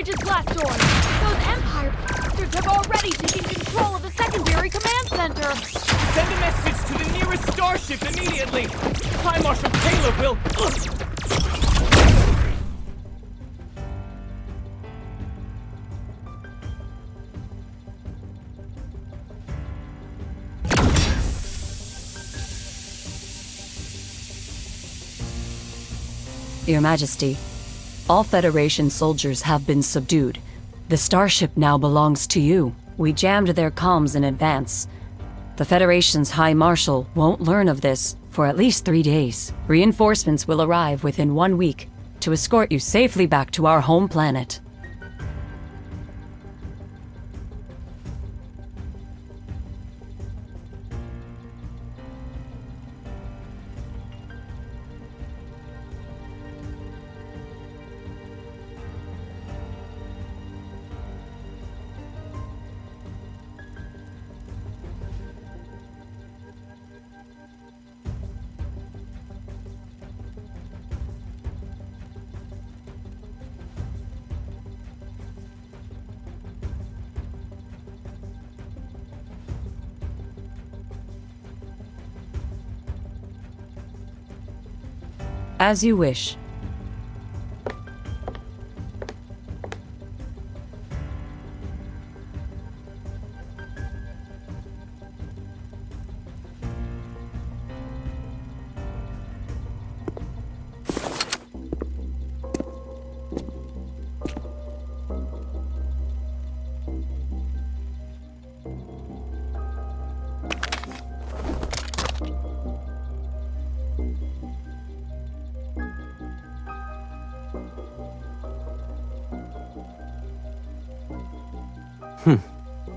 bridge's blast doors. Those Empire bastards have already taken control of the secondary command center. Send a message to the nearest starship immediately. High Marshal Taylor will... Your Majesty, all Federation soldiers have been subdued. The starship now belongs to you. We jammed their comms in advance. The Federation's High Marshal won't learn of this for at least 3 days. Reinforcements will arrive within 1 week to escort you safely back to our home planet. As you wish.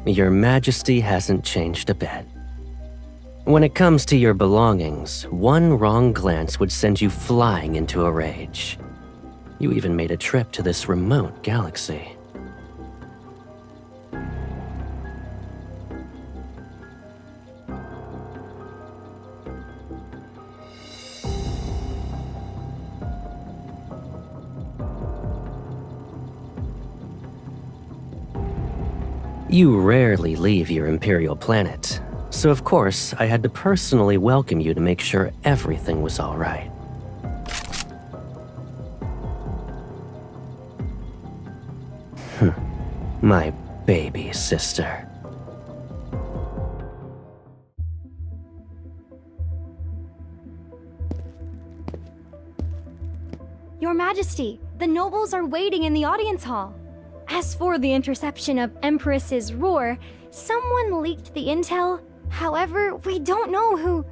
Your Majesty hasn't changed a bit. When it comes to your belongings, one wrong glance would send you flying into a rage. You even made a trip to this remote galaxy. You rarely leave your Imperial planet, so of course I had to personally welcome you to make sure everything was all right. My baby sister. Your Majesty, the nobles are waiting in the audience hall. As for the interception of Empress's roar, someone leaked the intel. However, we don't know who.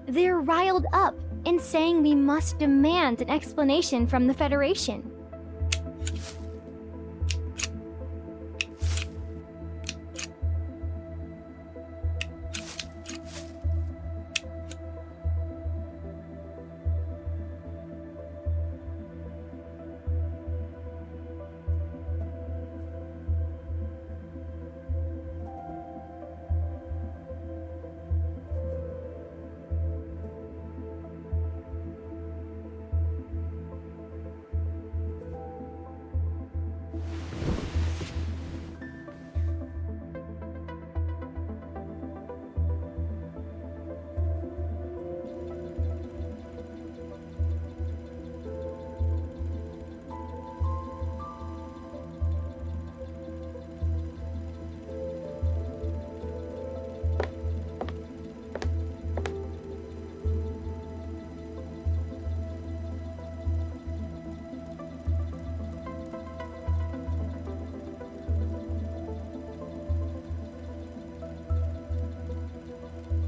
They're riled up and saying we must demand an explanation from the Federation.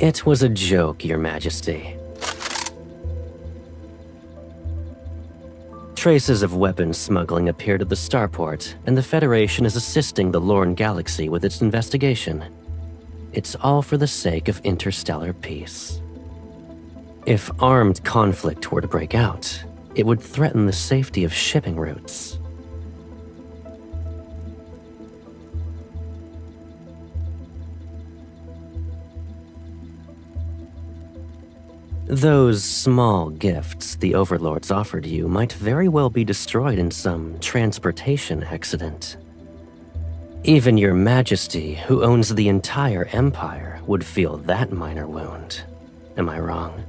It was a joke, Your Majesty. Traces of weapons smuggling appeared at the starport, and the Federation is assisting the Lorne Galaxy with its investigation. It's all for the sake of interstellar peace. If armed conflict were to break out, it would threaten the safety of shipping routes. Those small gifts the overlords offered you might very well be destroyed in some transportation accident. Even your majesty, who owns the entire empire, would feel that minor wound. Am I wrong?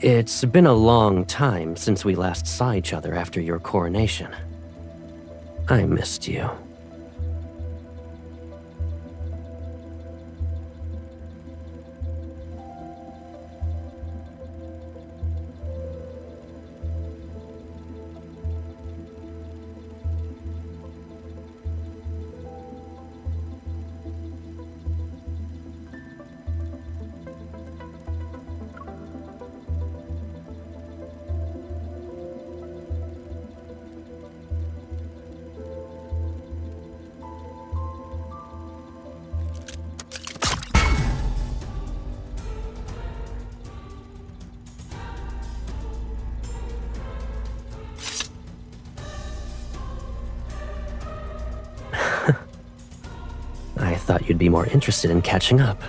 It's been a long time since we last saw each other after your coronation. I missed you. I thought you'd be more interested in catching up.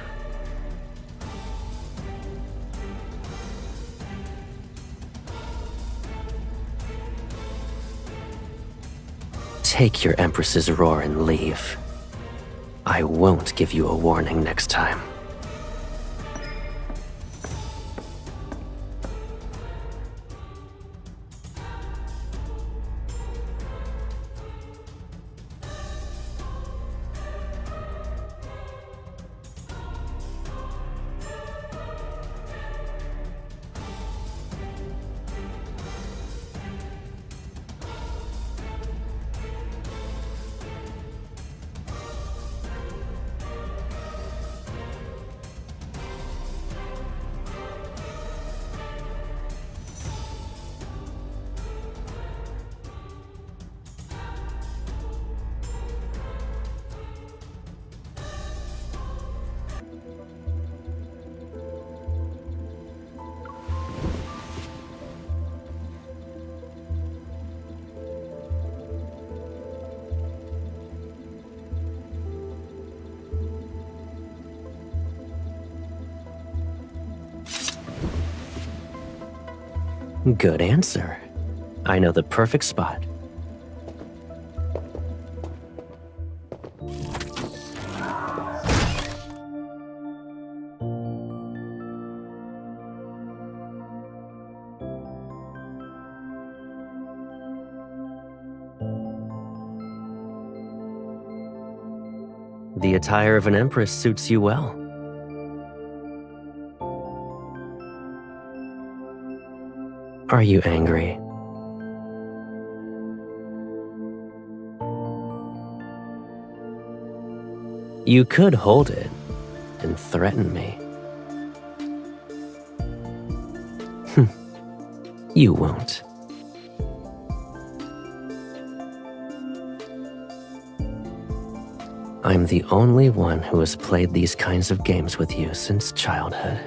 Take your Empress's roar and leave. I won't give you a warning next time. Good answer. I know the perfect spot. The attire of an empress suits you well. Are you angry? You could hold it and threaten me. You won't. I'm the only one who has played these kinds of games with you since childhood.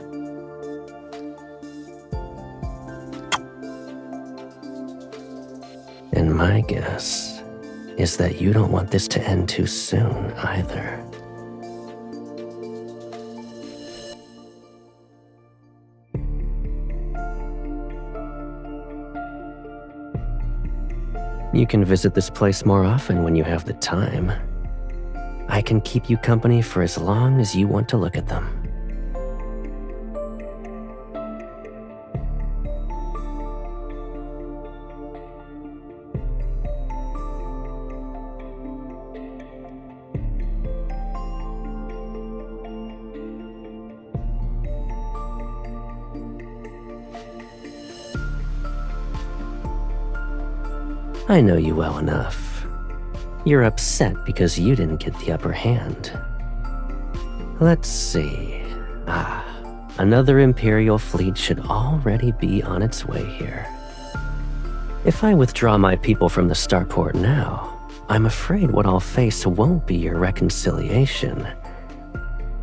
And my guess is that you don't want this to end too soon either. You can visit this place more often when you have the time. I can keep you company for as long as you want to look at them. I know you well enough. You're upset because you didn't get the upper hand. Let's see. Another Imperial fleet should already be on its way here. If I withdraw my people from the starport now, I'm afraid what I'll face won't be your reconciliation.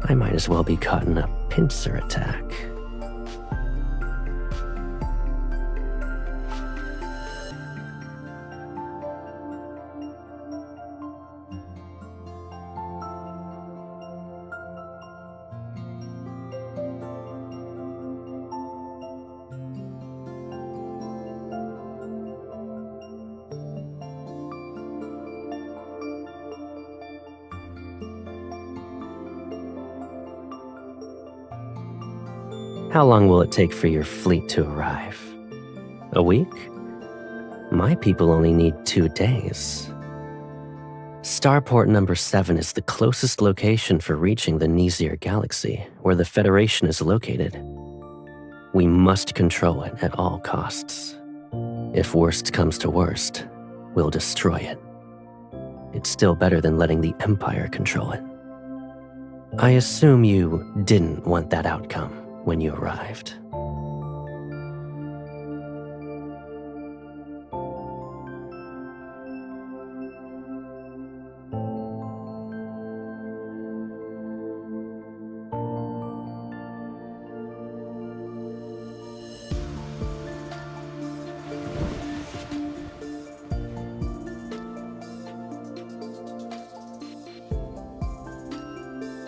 I might as well be caught in a pincer attack. How long will it take for your fleet to arrive? A week? My people only need 2 days. Starport number 7 is the closest location for reaching the 𝒕𝒐𝒅𝒂𝒛𝒐𝒏 galaxy, where the Federation is located. We must control it at all costs. If worst comes to worst, we'll destroy it. It's still better than letting the Empire control it. I assume you didn't want that outcome when you arrived.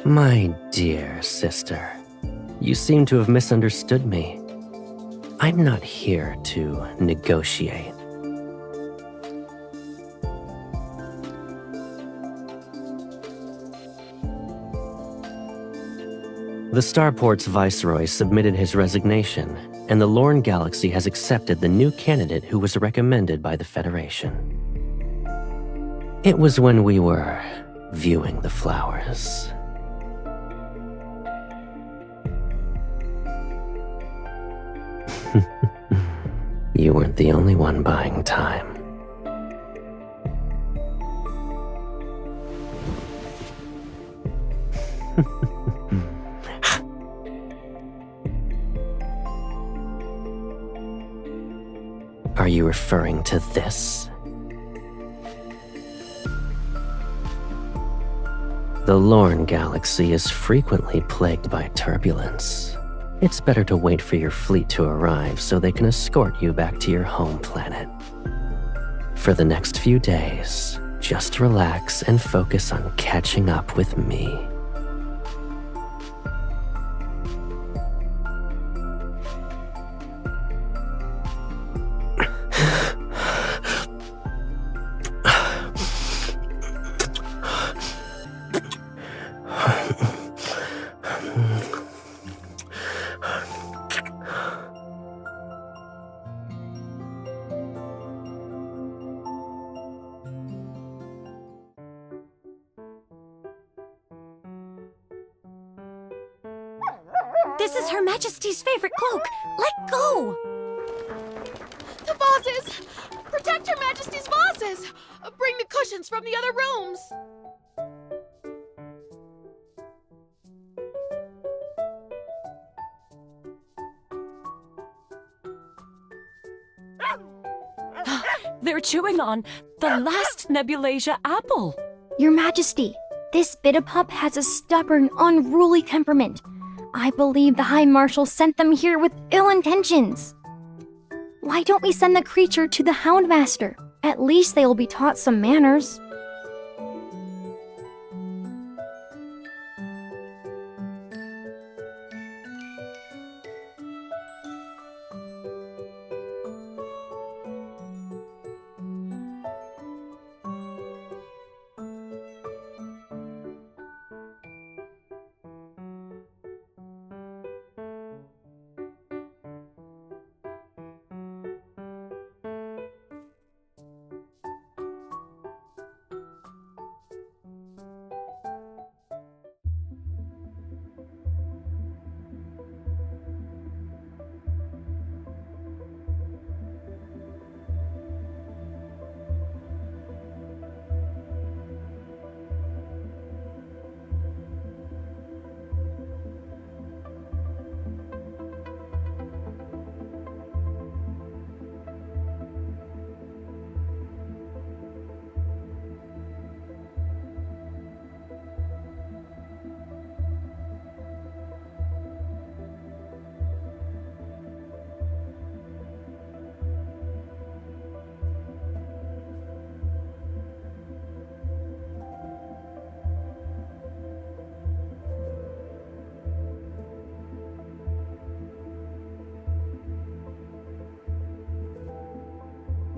My dear sister, you seem to have misunderstood me. I'm not here to negotiate. The Starport's viceroy submitted his resignation, and the Lorne Galaxy has accepted the new candidate who was recommended by the Federation. It was when we were viewing the flowers. You weren't the only one buying time. Are you referring to this? The Lorne Galaxy is frequently plagued by turbulence. It's better to wait for your fleet to arrive so they can escort you back to your home planet. For the next few days, just relax and focus on catching up with me. This is Her Majesty's favorite cloak. Let go! The vases! Protect Her Majesty's vases! Bring the cushions from the other rooms! They're chewing on the last Nebulasia apple. Your Majesty, this 𝒕𝒐𝒏 has a stubborn, unruly temperament. I believe the High Marshal sent them here with ill intentions. Why don't we send the creature to the Houndmaster? At least they will be taught some manners.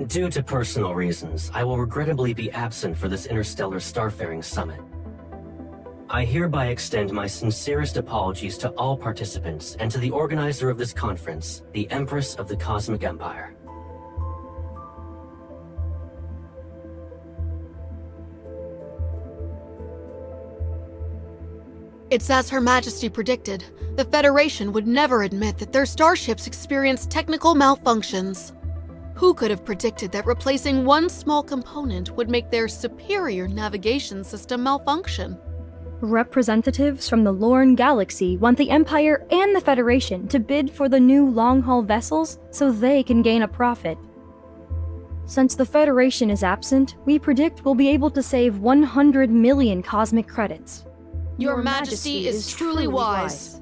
Due to personal reasons, I will regrettably be absent for this interstellar starfaring summit. I hereby extend my sincerest apologies to all participants and to the organizer of this conference, the Empress of the Cosmic Empire. It's as Her Majesty predicted. The Federation would never admit that their starships experienced technical malfunctions. Who could have predicted that replacing one small component would make their superior navigation system malfunction? Representatives from the Lorne Galaxy want the Empire and the Federation to bid for the new long-haul vessels so they can gain a profit. Since the Federation is absent, we predict we'll be able to save 100 million cosmic credits. Your Majesty is truly wise.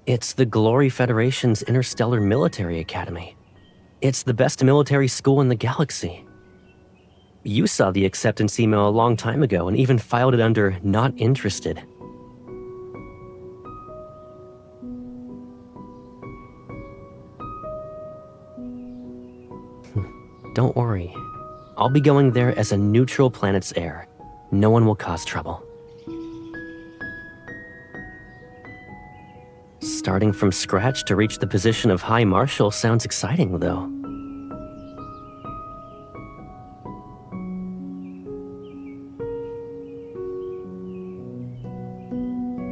It's the Glory Federation's Interstellar Military Academy. It's the best military school in the galaxy. You saw the acceptance email a long time ago and even filed it under not interested. Don't worry. I'll be going there as a neutral planet's heir. No one will cause trouble. Starting from scratch to reach the position of High Marshal sounds exciting, though.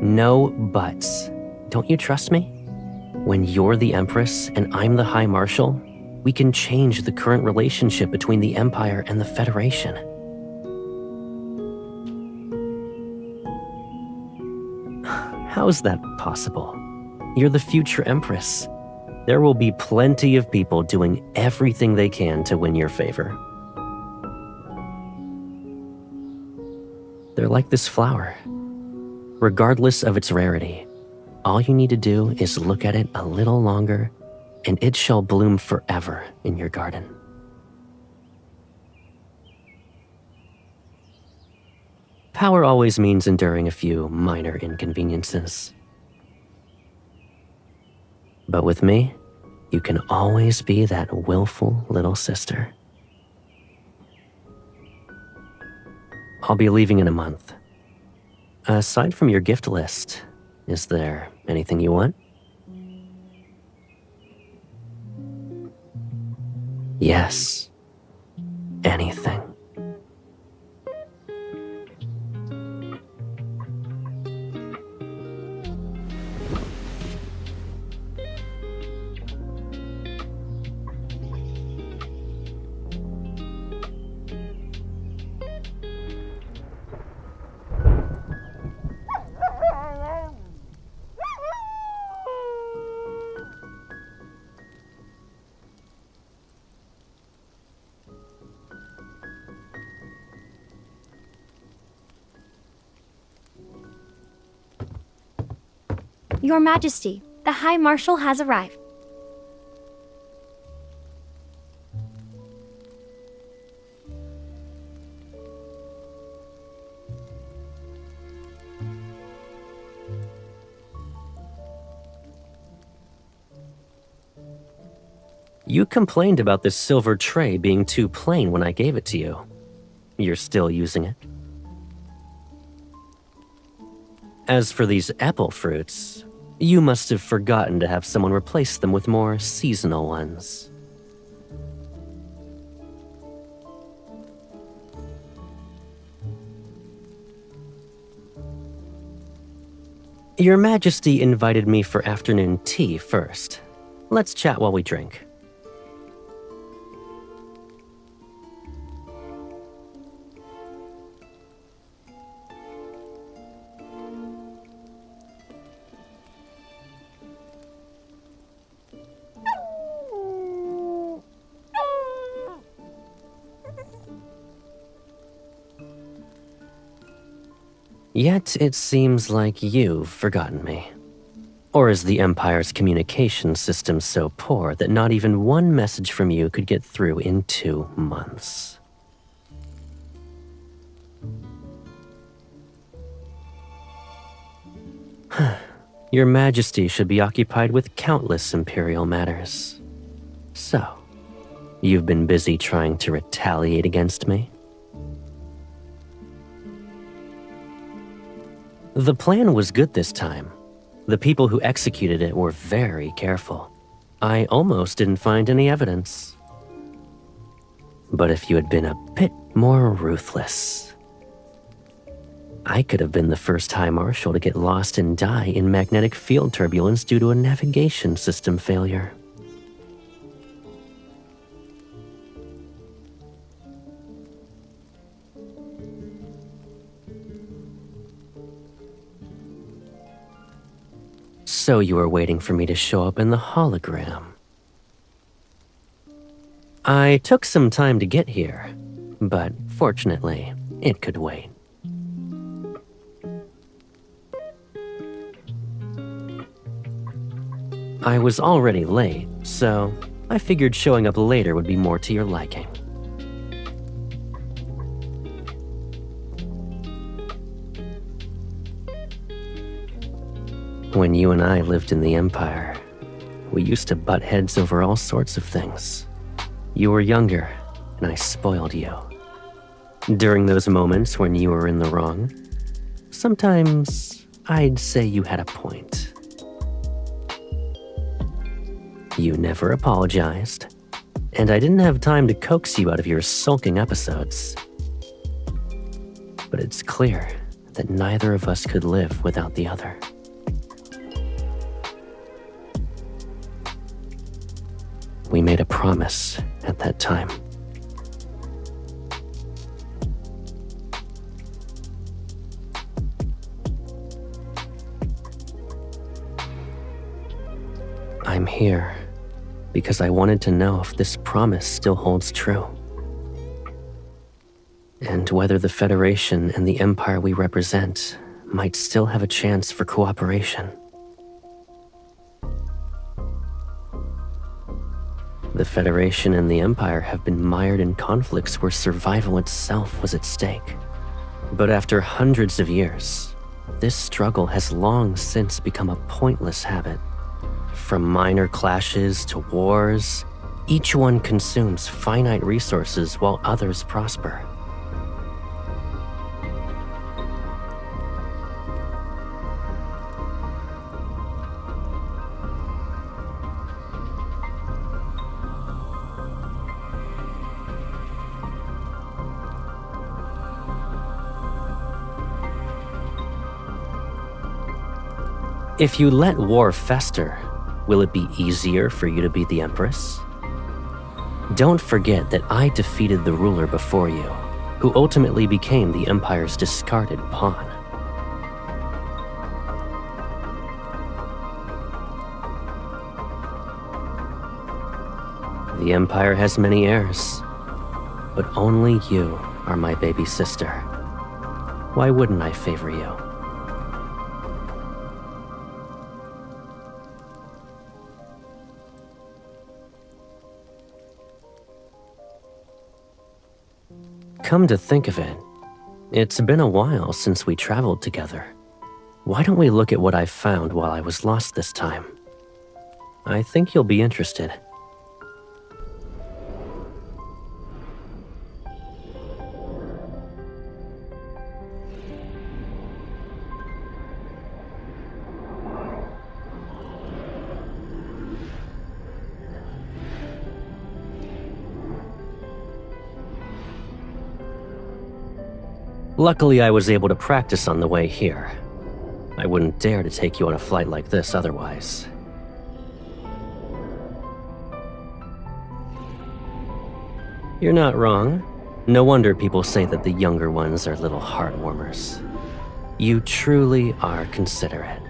No buts. Don't you trust me? When you're the Empress and I'm the High Marshal, we can change the current relationship between the Empire and the Federation. How's that possible? You're the future Empress. There will be plenty of people doing everything they can to win your favor. They're like this flower. Regardless of its rarity, all you need to do is look at it a little longer, and it shall bloom forever in your garden. Power always means enduring a few minor inconveniences. But with me, you can always be that willful little sister. I'll be leaving in a month. Aside from your gift list, is there anything you want? Yes, anything. Your Majesty, the High Marshal has arrived. You complained about this silver tray being too plain when I gave it to you. You're still using it? As for these apple fruits, you must have forgotten to have someone replace them with more seasonal ones. Your Majesty invited me for afternoon tea first. Let's chat while we drink. Yet it seems like you've forgotten me. Or is the Empire's communication system so poor that not even one message from you could get through in 2 months? Your Majesty should be occupied with countless Imperial matters. So, you've been busy trying to retaliate against me? The plan was good this time. The people who executed it were very careful. I almost didn't find any evidence. But if you had been a bit more ruthless, I could have been the first High Marshal to get lost and die in magnetic field turbulence due to a navigation system failure. So you were waiting for me to show up in the hologram. I took some time to get here, but fortunately, it could wait. I was already late, so I figured showing up later would be more to your liking. When you and I lived in the Empire, we used to butt heads over all sorts of things. You were younger, and I spoiled you. During those moments when you were in the wrong, sometimes I'd say you had a point. You never apologized, and I didn't have time to coax you out of your sulking episodes. But it's clear that neither of us could live without the other. We made a promise at that time. I'm here because I wanted to know if this promise still holds true, and whether the Federation and the Empire we represent might still have a chance for cooperation. The Federation and the Empire have been mired in conflicts where survival itself was at stake. But after hundreds of years, this struggle has long since become a pointless habit. From minor clashes to wars, each one consumes finite resources while others prosper. If you let war fester, will it be easier for you to be the Empress? Don't forget that I defeated the ruler before you, who ultimately became the Empire's discarded pawn. The Empire has many heirs, but only you are my baby sister. Why wouldn't I favor you? Come to think of it, it's been a while since we traveled together. Why don't we look at what I found while I was lost this time? I think you'll be interested. Luckily, I was able to practice on the way here. I wouldn't dare to take you on a flight like this otherwise. You're not wrong. No wonder people say that the younger ones are little heartwarmers. You truly are considerate.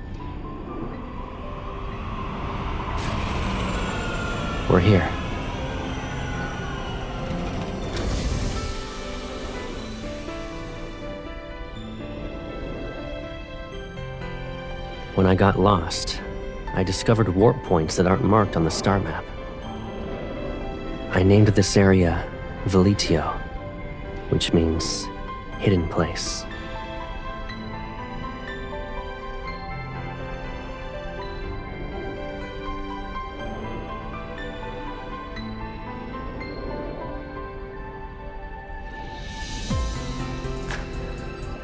We're here. When I got lost, I discovered warp points that aren't marked on the star map. I named this area Inicio, which means hidden place.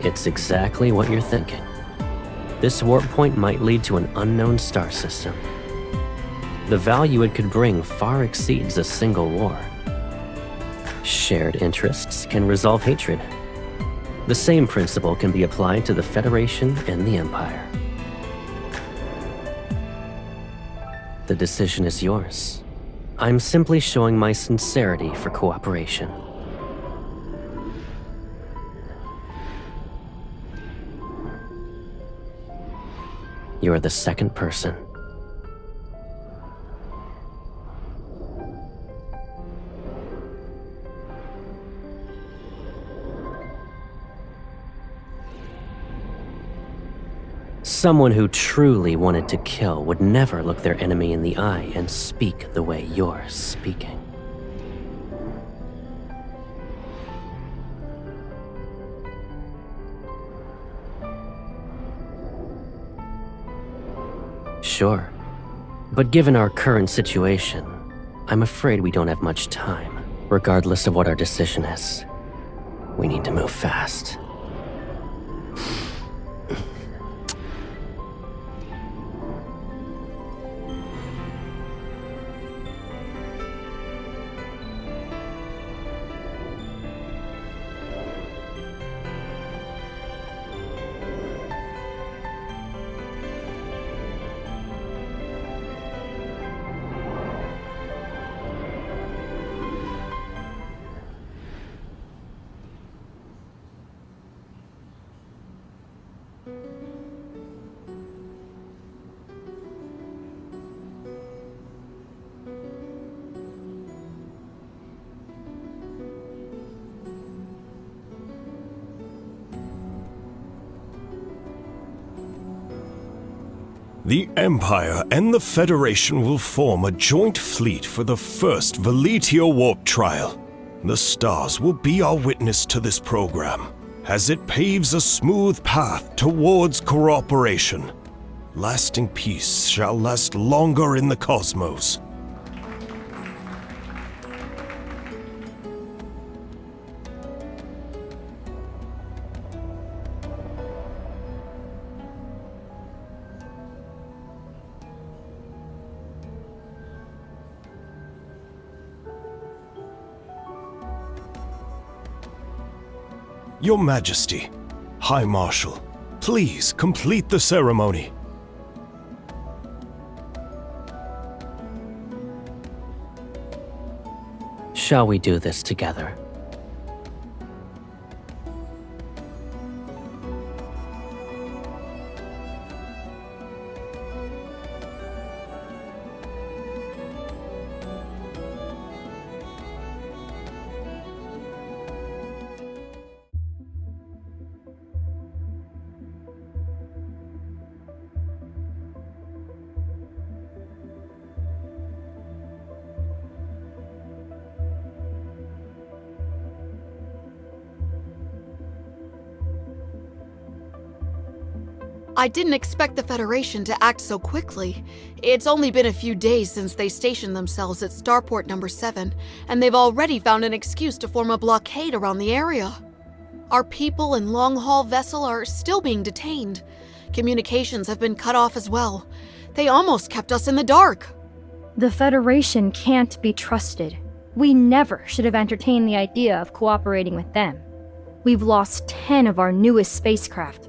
It's exactly what you're thinking. This warp point might lead to an unknown star system. The value it could bring far exceeds a single war. Shared interests can resolve hatred. The same principle can be applied to the Federation and the Empire. The decision is yours. I'm simply showing my sincerity for cooperation. You're the second person. Someone who truly wanted to kill would never look their enemy in the eye and speak the way you're speaking. Sure, but given our current situation, I'm afraid we don't have much time. Regardless of what our decision is, we need to move fast. The Empire and the Federation will form a joint fleet for the first Inicio warp trial. The stars will be our witness to this program, as it paves a smooth path towards cooperation. Lasting peace shall last longer in the cosmos. Your Majesty, High Marshal, please complete the ceremony. Shall we do this together? I didn't expect the Federation to act so quickly. It's only been a few days since they stationed themselves at Starport number 7, and they've already found an excuse to form a blockade around the area. Our people and long-haul vessel are still being detained. Communications have been cut off as well. They almost kept us in the dark. The Federation can't be trusted. We never should have entertained the idea of cooperating with them. we've lost 10 of our newest spacecraft.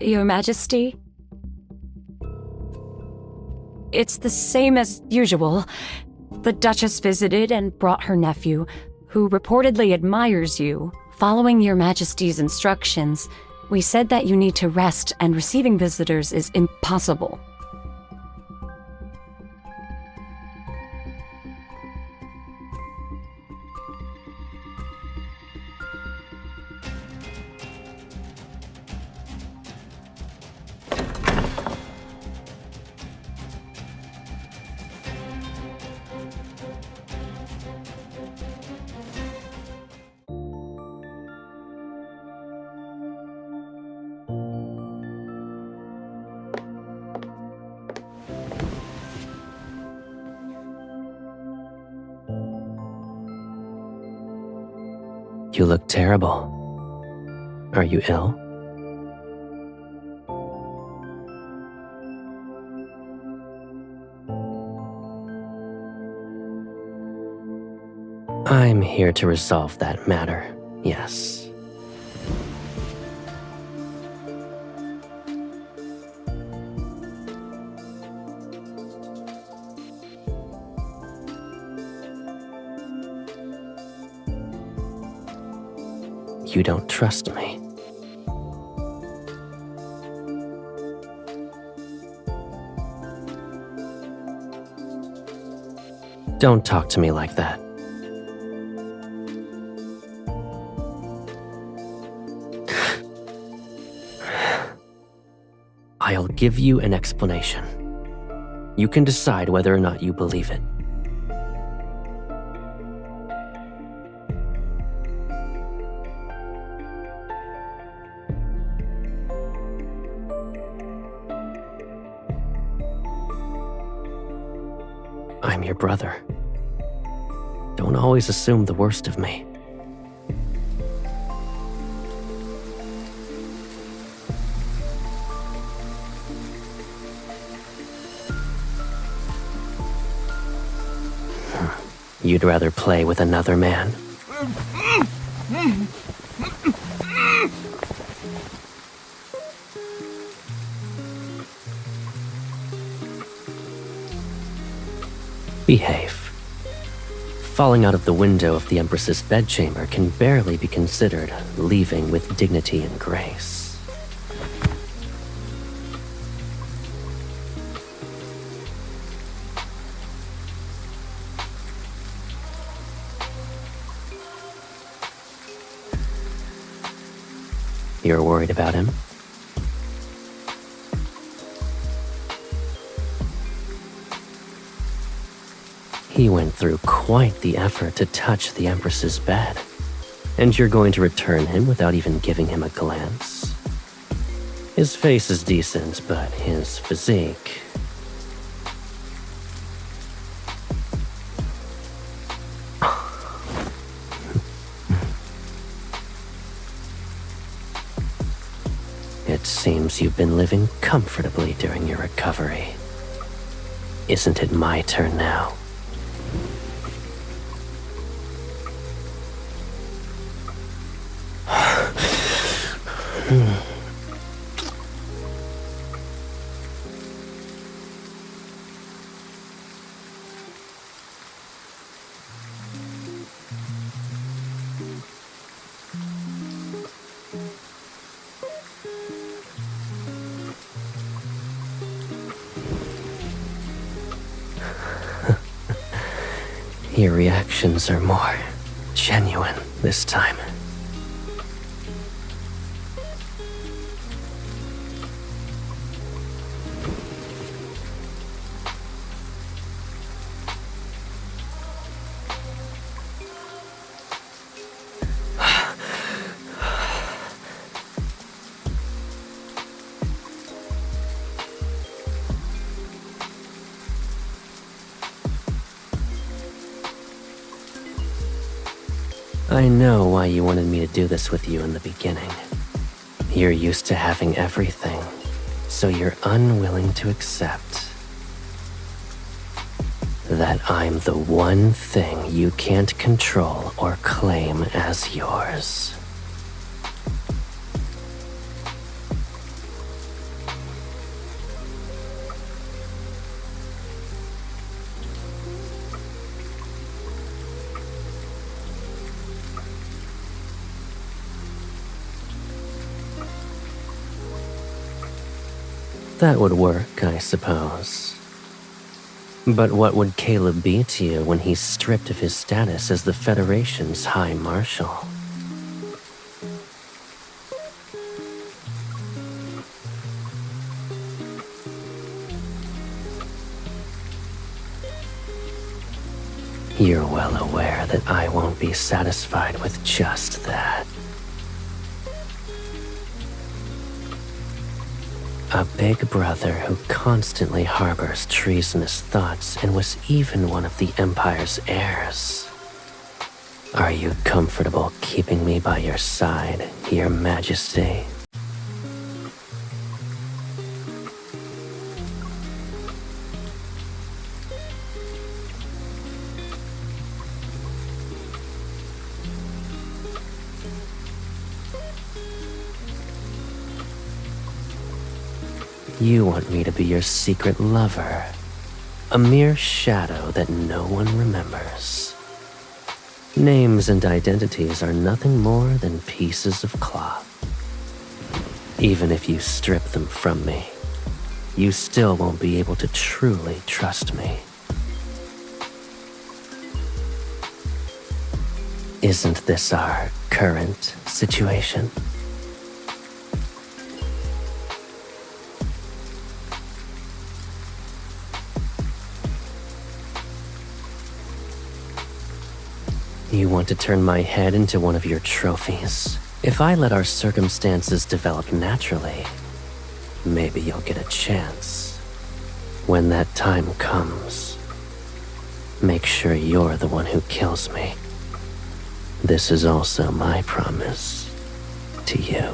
Your Majesty? It's the same as usual. The Duchess visited and brought her nephew, who reportedly admires you. Following Your Majesty's instructions, we said that you need to rest and receiving visitors is impossible. You look terrible. Are you ill? I'm here to resolve that matter, yes. You don't trust me. Don't talk to me like that. I'll give you an explanation. You can decide whether or not you believe it. I'm your brother. Don't always assume the worst of me. You'd rather play with another man? Behave. Falling out of the window of the Empress's bedchamber can barely be considered leaving with dignity and grace. You're worried about him? He went through quite the effort to touch the Empress's bed. And you're going to return him without even giving him a glance? His face is decent, but his physique... It seems you've been living comfortably during your recovery. Isn't it my turn now? Your reactions are more genuine this time. I know why you wanted me to do this with you in the beginning. You're used to having everything, so you're unwilling to accept that I'm the one thing you can't control or claim as yours. That would work, I suppose. But what would Caleb be to you when he's stripped of his status as the Federation's High Marshal? You're well aware that I won't be satisfied with just that. A big brother who constantly harbors treasonous thoughts and was even one of the Empire's heirs. Are you comfortable keeping me by your side, Your Majesty? You want me to be your secret lover, a mere shadow that no one remembers. Names and identities are nothing more than pieces of cloth. Even if you strip them from me, you still won't be able to truly trust me. Isn't this our current situation? You want to turn my head into one of your trophies. If I let our circumstances develop naturally, maybe you'll get a chance. When that time comes, make sure you're the one who kills me. This is also my promise to you.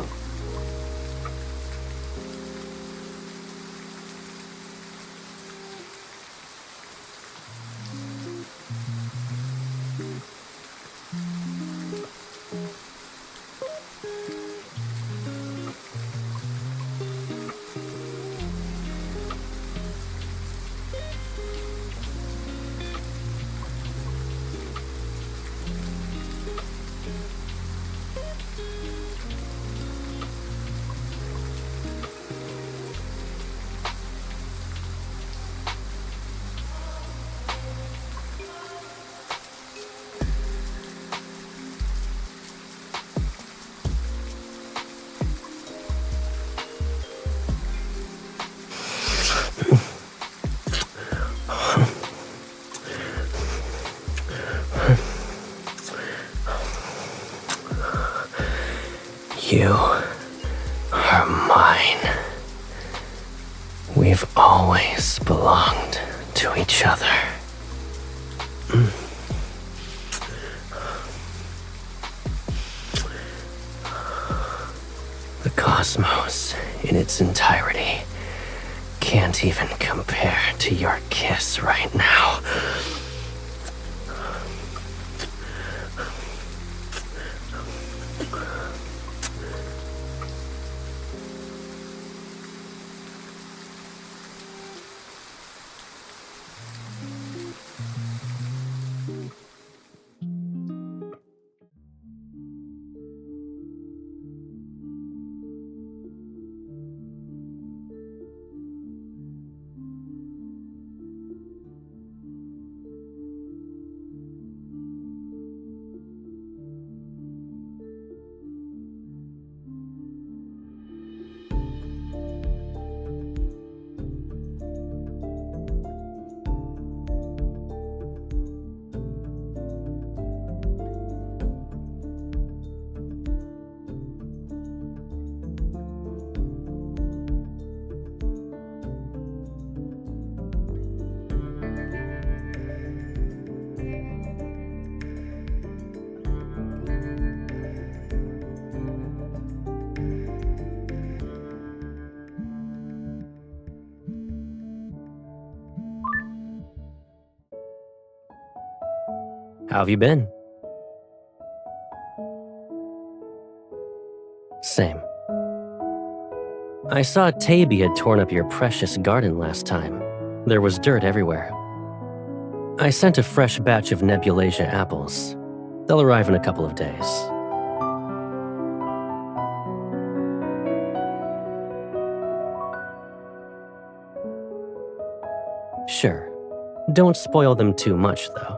You are mine. We've always belonged to each other. The cosmos in its entirety can't even compare to your kiss right now. How have you been? Same. I saw 𝒕𝒐𝒏 had torn up your precious garden last time. There was dirt everywhere. I sent a fresh batch of 𝒊𝒏𝒂𝒏𝒅𝒍𝒂𝒂 apples. They'll arrive in a couple of days. Sure. Don't spoil them too much, though.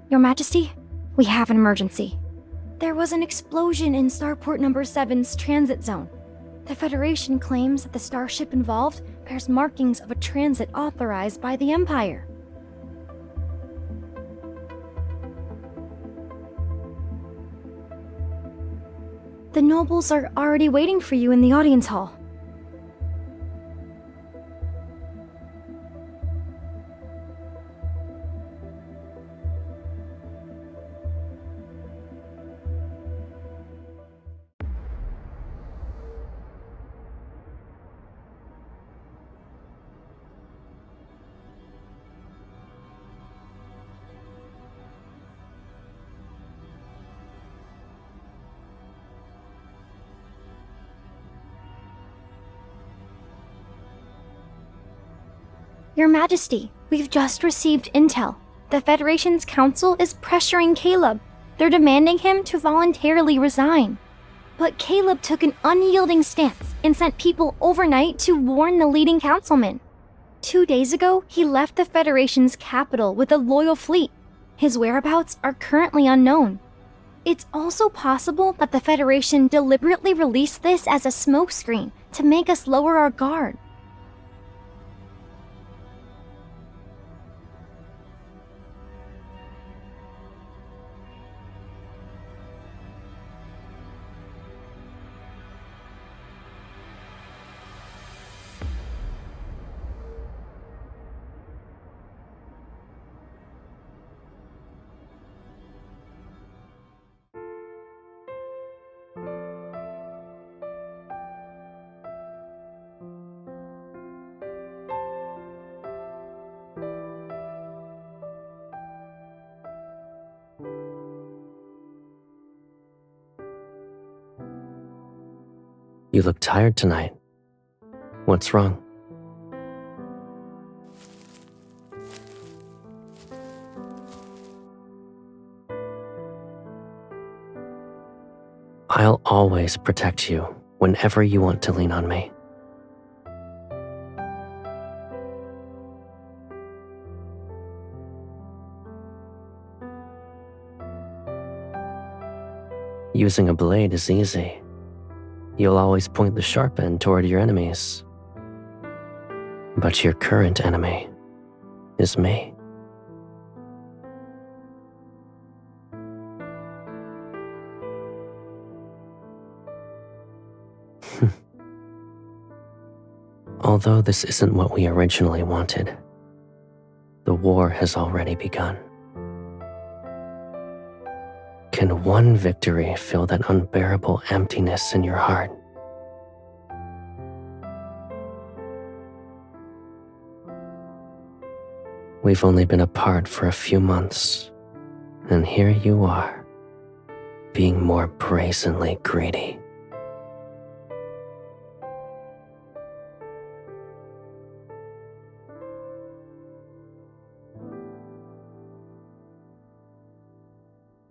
Your Majesty, we have an emergency. There was an explosion in Starport Number 7's transit zone. The Federation claims that the starship involved bears markings of a transit authorized by the Empire. The nobles are already waiting for you in the audience hall. Your Majesty, we've just received intel. The Federation's council is pressuring Caleb. They're demanding him to voluntarily resign. But Caleb took an unyielding stance and sent people overnight to warn the leading councilman. 2 days ago, he left the Federation's capital with a loyal fleet. His whereabouts are currently unknown. It's also possible that the Federation deliberately released this as a smokescreen to make us lower our guard. You look tired tonight. What's wrong? I'll always protect you whenever you want to lean on me. Using a blade is easy. You'll always point the sharp end toward your enemies. But your current enemy is me. Although this isn't what we originally wanted, the war has already begun. Can one victory fill that unbearable emptiness in your heart? We've only been apart for a few months, and here you are, being more brazenly greedy.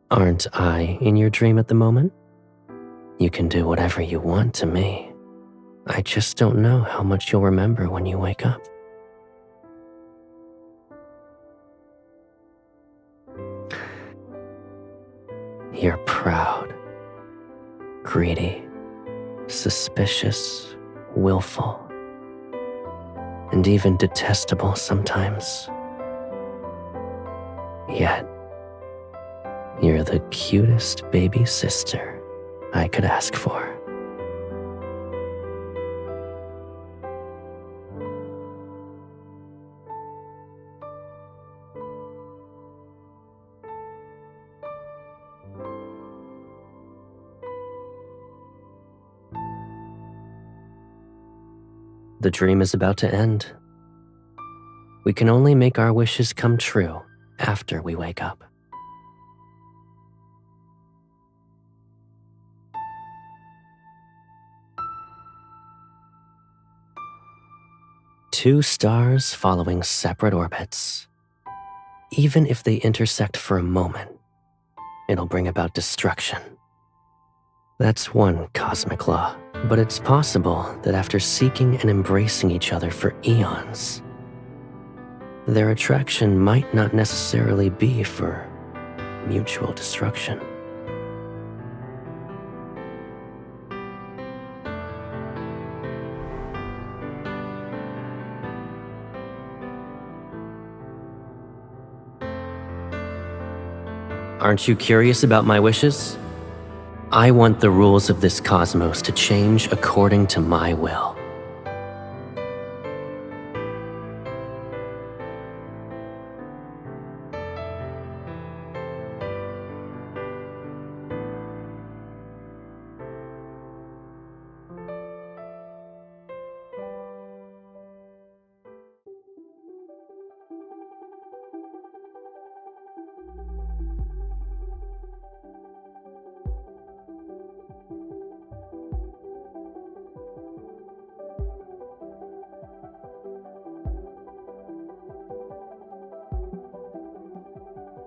Aren't I in your dream at the moment? You can do whatever you want to me. I just don't know how much you'll remember when you wake up. You're proud, greedy, suspicious, willful. and even detestable sometimes. Yet, you're the cutest baby sister I could ask for. The dream is about to end. We can only make our wishes come true after we wake up. Two stars following separate orbits. Even if they intersect for a moment, it'll bring about destruction. That's one cosmic law, but it's possible that after seeking and embracing each other for eons, their attraction might not necessarily be for mutual destruction. Aren't you curious about my wishes? I want the rules of this cosmos to change according to my will.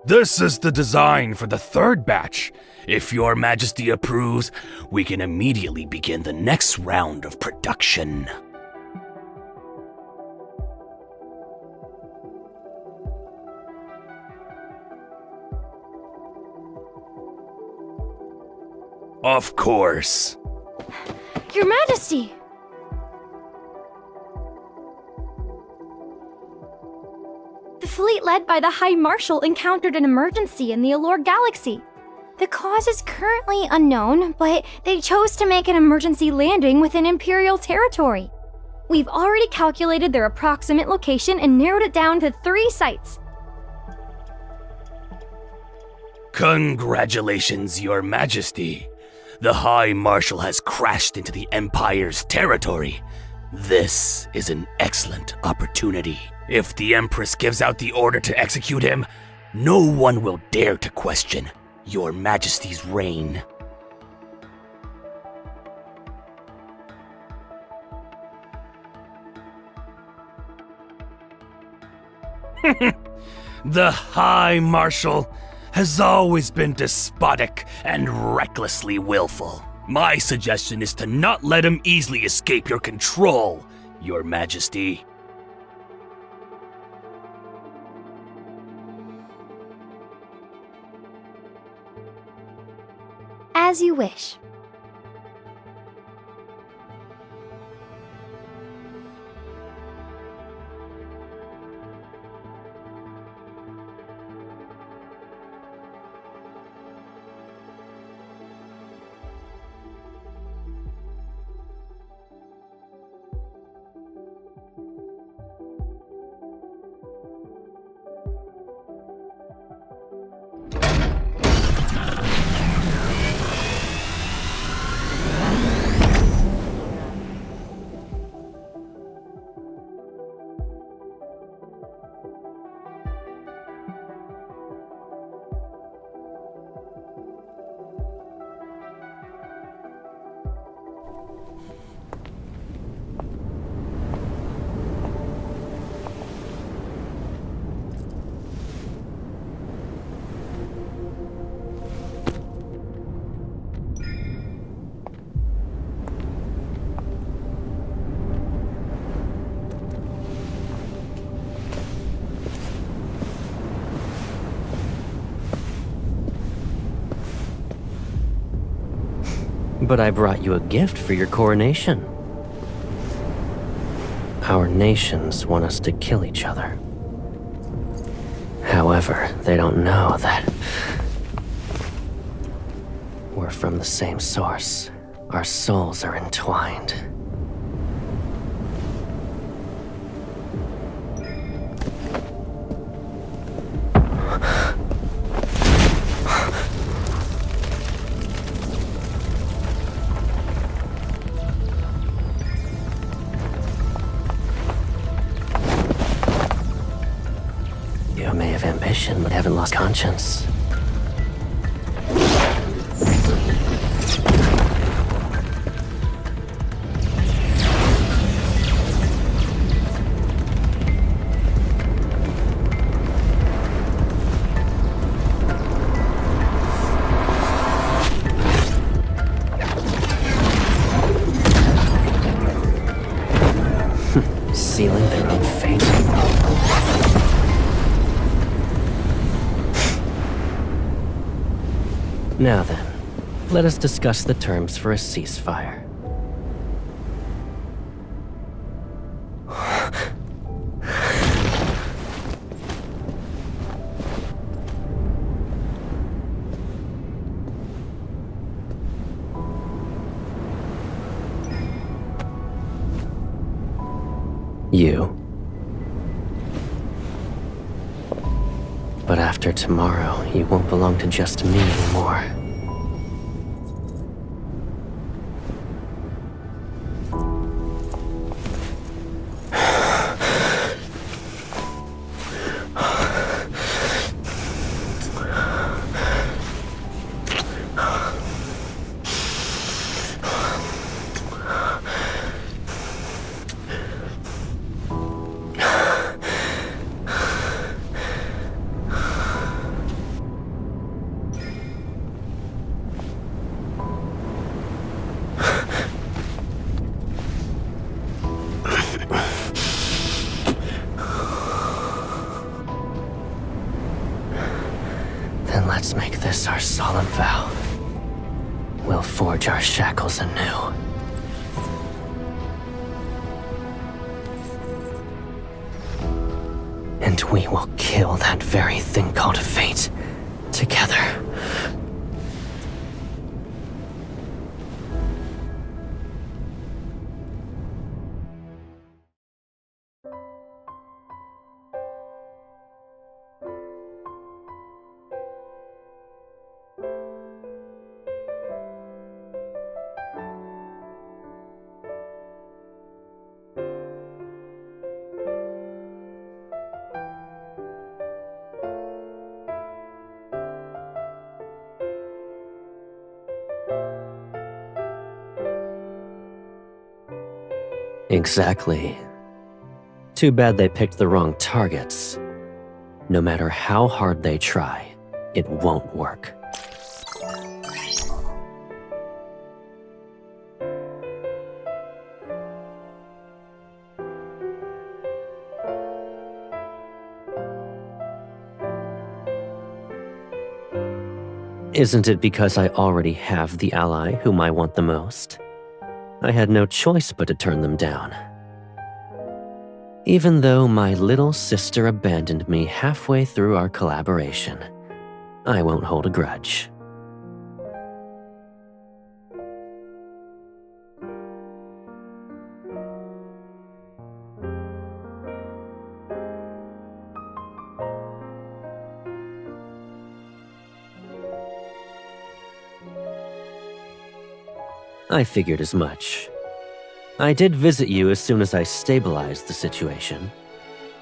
This is the design for the third batch. If Your Majesty approves, we can immediately begin the next round of production. Of course. Your Majesty! The fleet led by the High Marshal encountered an emergency in the Allure Galaxy. The cause is currently unknown, but they chose to make an emergency landing within Imperial territory. We've already calculated their approximate location and narrowed it down to 3 sites. Congratulations, Your Majesty. The High Marshal has crashed into the Empire's territory. This is an excellent opportunity. If the Empress gives out the order to execute him, no one will dare to question Your Majesty's reign. The High Marshal has always been despotic and recklessly willful. My suggestion is to not let him easily escape your control, Your Majesty. As you wish. But I brought you a gift for your coronation. our nations want us to kill each other. However, they don't know that we're from the same source. Our souls are entwined. You may have ambition, but haven't lost conscience. Sealing their own fate. Now then, let us discuss the terms for a ceasefire. You. But after tomorrow, you won't belong to just me anymore. Then let's make this our solemn vow. We'll forge our shackles anew. And we will kill that very thing called fate together. Exactly. Too bad they picked the wrong targets. No matter how hard they try, it won't work. Isn't it because I already have the ally whom I want the most? I had no choice but to turn them down. Even though my little sister abandoned me halfway through our collaboration, I won't hold a grudge. I figured as much. I did visit you as soon as I stabilized the situation.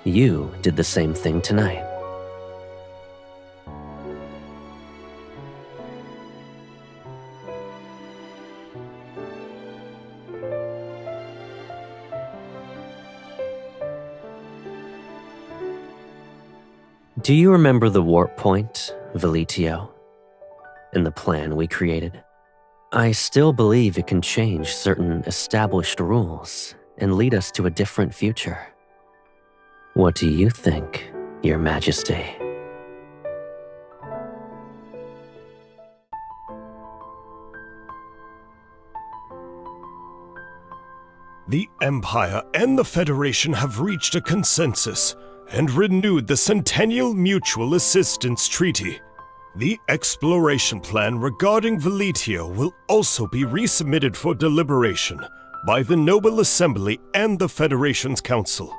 You did the same thing tonight. Do you remember the warp point, Inicio, and the plan we created? I still believe it can change certain established rules and lead us to a different future. What do you think, Your Majesty? The Empire and the Federation have reached a consensus and renewed the Centennial Mutual Assistance Treaty. The exploration plan regarding Veletio will also be resubmitted for deliberation by the Noble Assembly and the Federation's Council.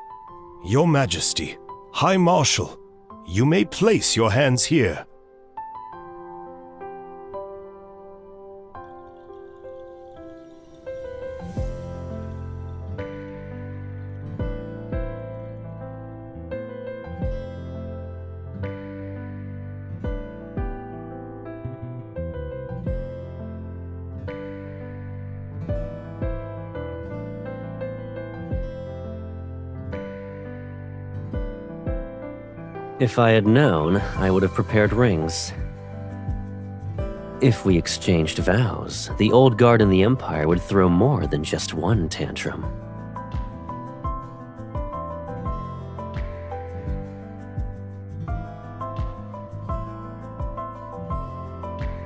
Your Majesty, High Marshal, you may place your hands here. If I had known, I would have prepared rings. If we exchanged vows, the old guard in the Empire would throw more than just one tantrum.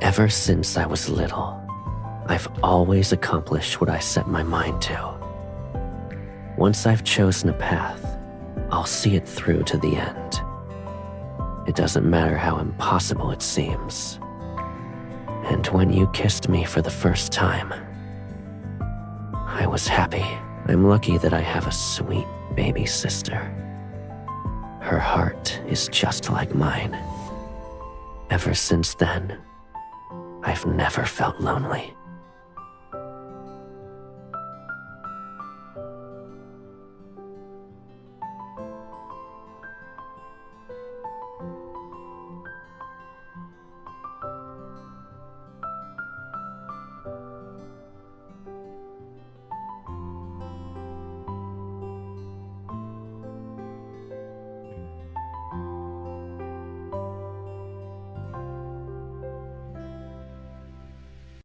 Ever since I was little, I've always accomplished what I set my mind to. Once I've chosen a path, I'll see it through to the end. It doesn't matter how impossible it seems. And when you kissed me for the first time, I was happy. I'm lucky that I have a sweet baby sister. Her heart is just like mine. Ever since then, I've never felt lonely.